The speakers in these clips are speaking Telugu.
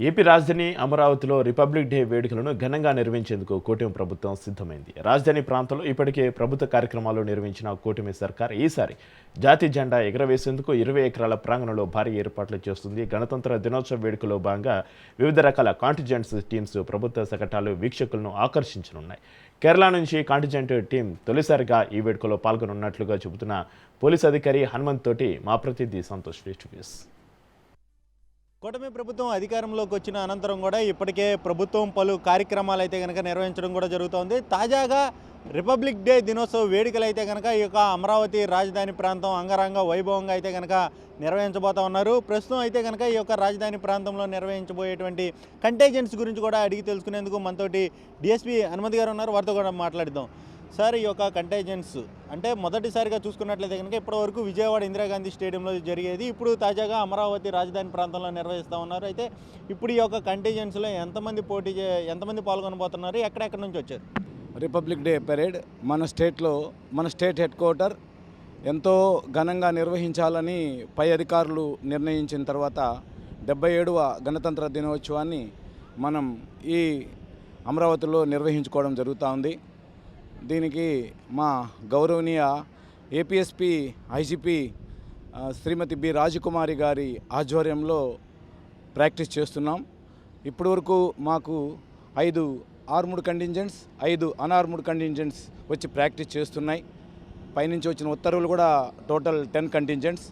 ఏపీ రాజధాని అమరావతిలో రిపబ్లిక్ డే వేడుకలను ఘనంగా నిర్వహించేందుకు కూటమి ప్రభుత్వం సిద్ధమైంది. రాజధాని ప్రాంతంలో ఇప్పటికే ప్రభుత్వ కార్యక్రమాలు నిర్వహించిన కూటమి సర్కార్ ఈసారి జాతీయ జెండా ఎగురవేసేందుకు 20 ఎకరాల ప్రాంగణంలో భారీ ఏర్పాట్లు చేస్తుంది. గణతంత్ర దినోత్సవ వేడుకలో భాగంగా వివిధ రకాల కాంటిజెంట్స్ టీమ్స్ ప్రభుత్వ శకటాలు వీక్షకులను ఆకర్షించనున్నాయి. కేరళ నుంచి కాంటిజెంట్ టీం తొలిసారిగా ఈ వేడుకలో పాల్గొనున్నట్లుగా చెబుతున్న పోలీస్ అధికారి హనుమంత్ తోటి మా ప్రతినిధి సంతోష్ ఫేస్. కూటమి ప్రభుత్వం అధికారంలోకి వచ్చిన అనంతరం కూడా ఇప్పటికే ప్రభుత్వం పలు కార్యక్రమాలు అయితే కనుక నిర్వహించడం కూడా జరుగుతోంది. తాజాగా రిపబ్లిక్ డే దినోత్సవ వేడుకలు అయితే కనుక ఈ యొక్క అమరావతి రాజధాని ప్రాంతం అంగరంగ వైభవంగా అయితే కనుక నిర్వహించబోతా ఉన్నారు. ప్రస్తుతం అయితే కనుక ఈ యొక్క రాజధాని ప్రాంతంలో నిర్వహించబోయేటువంటి కంటేజెంట్స్ గురించి కూడా అడిగి తెలుసుకునేందుకు మనతోటి డిఎస్పీ హనుమంత్ గారు ఉన్నారు. వారితో కూడా మాట్లాడిద్దాం. సార్, ఈ యొక్క కంటేజెంట్స్ అంటే మొదటిసారిగా చూసుకున్నట్లయితే కనుక ఇప్పటివరకు విజయవాడ ఇందిరాగాంధీ స్టేడియంలో జరిగేది, ఇప్పుడు తాజాగా అమరావతి రాజధాని ప్రాంతంలో నిర్వహిస్తూ ఉన్నారు. అయితే ఇప్పుడు ఈ యొక్క కంటేజెంట్స్లో ఎంతమంది పాల్గొనబోతున్నారు, ఎక్కడెక్కడి నుంచి వచ్చారు? రిపబ్లిక్ డే పెరేడ్ మన స్టేట్ హెడ్ క్వార్టర్ ఎంతో ఘనంగా నిర్వహించాలని పై అధికారులు నిర్ణయించిన తర్వాత 77వ గణతంత్ర దినోత్సవాన్ని మనం ఈ అమరావతిలో నిర్వహించుకోవడం జరుగుతూ ఉంది. దీనికి మా గౌరవనీయ ఏపీఎస్పీ ఐజీపీ శ్రీమతి బి రాజకుమారి గారి ఆధ్వర్యంలో ప్రాక్టీస్ చేస్తున్నాం. ఇప్పటివరకు మాకు 5 ఆర్మ్డ్ కంటింజెంట్స్, 5 అన్ఆర్మ్డ్ కంటింజెంట్స్ వచ్చి ప్రాక్టీస్ చేస్తున్నాయి. పైనుంచి వచ్చిన ఉత్తర్వులు కూడా టోటల్ 10 కంటింజెంట్స్.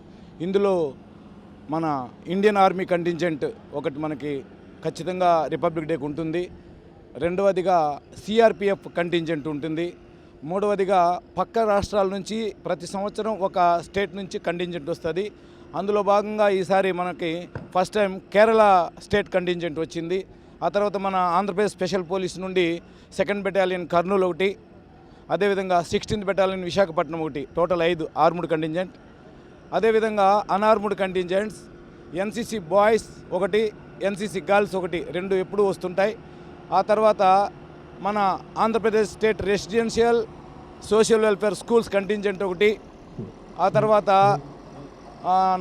ఇందులో మన ఇండియన్ ఆర్మీ కంటింజెంట్ ఒకటి మనకి ఖచ్చితంగా రిపబ్లిక్ డేకి ఉంటుంది. రెండవదిగా సిఆర్పిఎఫ్ కంటింజెంట్ ఉంటుంది. మూడవదిగా పక్క రాష్ట్రాల నుంచి ప్రతి సంవత్సరం ఒక స్టేట్ నుంచి కంటింజెంట్ వస్తుంది. అందులో భాగంగా ఈసారి మనకి first time Kerala state contingent వచ్చింది. ఆ తర్వాత మన ఆంధ్రప్రదేశ్ స్పెషల్ పోలీస్ నుండి 2nd బెటాలియన్ కర్నూలు ఒకటి, అదేవిధంగా 16th బెటాలియన్ విశాఖపట్నం ఒకటి, టోటల్ 5 ఆర్మ్డ్ కంటింజెంట్. అదేవిధంగా అన్ఆర్మ్డ్ కంటింజెంట్స్ ఎన్సీసీ బాయ్స్ ఒకటి, ఎన్సీసీ గర్ల్స్ ఒకటి, 2 ఎప్పుడూ వస్తుంటాయి. ఆ తర్వాత మన Andhra Pradesh state residential social welfare schools contingent ఒకటి. ఆ తర్వాత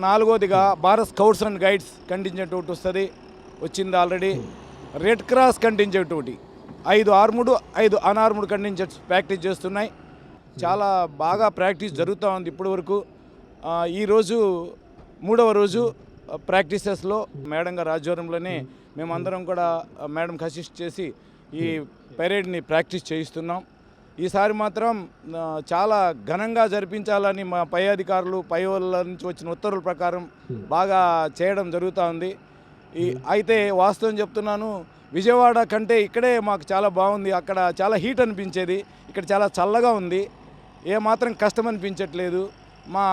4వదిగా Bharat scouts and guides contingent ఒకటి వచ్చింది ఆల్రెడీ. రెడ్ క్రాస్ కంటింజెంట్ ఒకటి. 5 ఆర్ముడు 5 అన్ఆర్ముడ్ కంటింజెంట్స్ ప్రాక్టీస్ చేస్తున్నాయి. చాలా బాగా ప్రాక్టీస్ జరుగుతూ ఉంది ఇప్పటి వరకు. ఈరోజు 3వ రోజు ప్రాక్టీసెస్లో మేడం గారి ఆధ్వర్యంలోనే మేమందరం కూడా మేడంకి అసిస్ట్ చేసి ఈ పెరేడ్ని ప్రాక్టీస్ చేయిస్తున్నాం. ఈసారి మాత్రం చాలా ఘనంగా జరిపించాలని మా పై అధికారులు, పై వాళ్ళ నుంచి వచ్చిన ఉత్తర్వుల ప్రకారం బాగా చేయడం జరుగుతూ ఉంది. అయితే వాస్తవం చెప్తున్నాను, విజయవాడ కంటే ఇక్కడే మాకు చాలా బాగుంది. అక్కడ చాలా హీట్ అనిపించేది, ఇక్కడ చాలా చల్లగా ఉంది, ఏమాత్రం కష్టం అనిపించట్లేదు. మా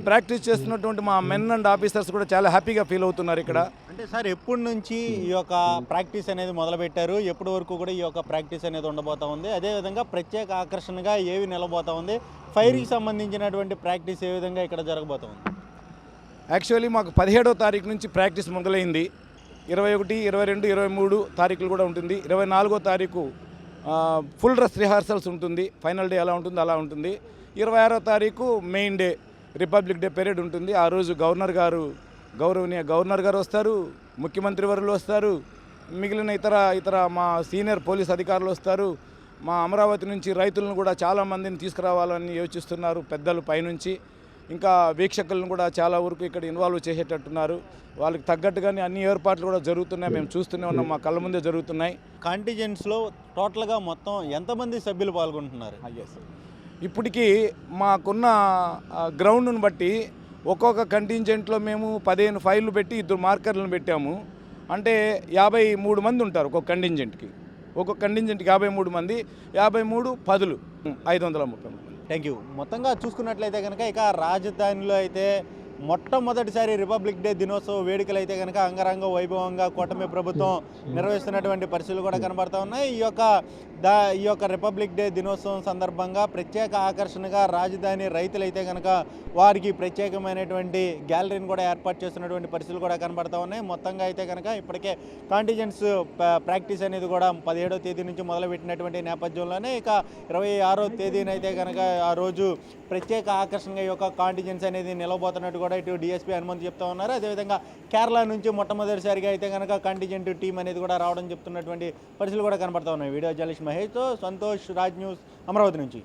ప్రాక్టీస్ చేస్తున్నటువంటి మా మెన్ అండ్ ఆఫీసర్స్ కూడా చాలా హ్యాపీగా ఫీల్ అవుతున్నారు ఇక్కడ. అంటే సార్, ఎప్పటి నుంచి ఈ యొక్క ప్రాక్టీస్ అనేది మొదలుపెట్టారు, ఎప్పటి వరకు కూడా ఈ యొక్క ప్రాక్టీస్ అనేది ఉండబోతా ఉంది, అదేవిధంగా ప్రత్యేక ఆకర్షణగా ఏవి నిలబోతా ఉంది, ఫైర్కి సంబంధించినటువంటి ప్రాక్టీస్ ఏ విధంగా ఇక్కడ జరగబోతా ఉంది? యాక్చువల్లీ మాకు 17వ తారీఖు నుంచి ప్రాక్టీస్ మొదలైంది. 21, 22, 23 తారీఖులు కూడా ఉంటుంది. 24వ తారీఖు ఫుల్ డ్రెస్ రిహార్సల్స్ ఉంటుంది. ఫైనల్ డే ఎలా ఉంటుందో అలా ఉంటుంది. 26వ తారీఖు main day republic day parade ఉంటుంది. ఆ రోజు గౌరవనీయ గవర్నర్ గారు వస్తారు, ముఖ్యమంత్రి వర్యులు వస్తారు, మిగిలిన ఇతర మా సీనియర్ పోలీస్ అధికారులు వస్తారు. మా అమరావతి నుంచి రైతులను కూడా చాలామందిని తీసుకురావాలని యోచిస్తున్నారు పెద్దలు పైనుంచి. ఇంకా వీక్షకులను కూడా చాలా వరకు ఇక్కడ ఇన్వాల్వ్ చేసేటట్టున్నారు. వాళ్ళకి తగ్గట్టుగానే అన్ని ఏర్పాట్లు కూడా జరుగుతున్నాయి, మేము చూస్తూనే ఉన్నాం, మా కళ్ళ ముందే జరుగుతున్నాయి. కాంటిజెంట్స్లో టోటల్గా మొత్తం ఎంతమంది సభ్యులు పాల్గొంటున్నారు? ఇప్పటికీ మాకున్న గ్రౌండ్ను బట్టి ఒక్కొక్క కంటింజెంట్లో మేము 15 ఫైళ్ళు పెట్టి 2 మార్కర్లను పెట్టాము. అంటే 53 మంది ఉంటారు ఒక్కొక్క కంటింజెంట్కి. 53 మంది, 53 10 530. Thank you. మొత్తంగా చూసుకున్నట్లయితే కనుక ఇక రాజధానిలో అయితే మొట్టమొదటిసారి రిపబ్లిక్ డే దినోత్సవ వేడుకలు అయితే కనుక అంగరంగ వైభవంగా కూటమి ప్రభుత్వం నిర్వహిస్తున్నటువంటి పరిస్థితులు కూడా కనబడుతూ ఉన్నాయి. ఈ యొక్క రిపబ్లిక్ డే దినోత్సవం సందర్భంగా ప్రత్యేక ఆకర్షణగా రాజధాని రైతులు అయితే కనుక వారికి ప్రత్యేకమైనటువంటి గ్యాలరీని కూడా ఏర్పాటు చేస్తున్నటువంటి పరిస్థితులు కూడా కనబడుతూ ఉన్నాయి. మొత్తంగా అయితే కనుక ఇప్పటికే కాంటిజెంట్స్ ప్రాక్టీస్ అనేది కూడా 17వ తేదీ నుంచి మొదలుపెట్టినటువంటి నేపథ్యంలోనే ఇక 26వ తేదీనైతే కనుక ఆ రోజు ప్రత్యేక ఆకర్షణగా ఈ యొక్క కాంటిజెంట్స్ అనేది నిలబోతున్నట్టు కూడా కూడా ఇటు డిఎస్పీ హనుమంత్ చెప్తా ఉన్నారు. అదేవిధంగా కేరళ నుంచి మొట్టమొదటిసారిగా అయితే కనుక కంటిజెంట్ టీం అనేది కూడా రావడం చెప్తున్నటువంటి పరిస్థితులు కూడా కనబడతా ఉన్నాయి. వీడియో జర్నలిస్ట్ మహేష్తో సంతోష్, రాజ్ న్యూస్, అమరావతి నుంచి.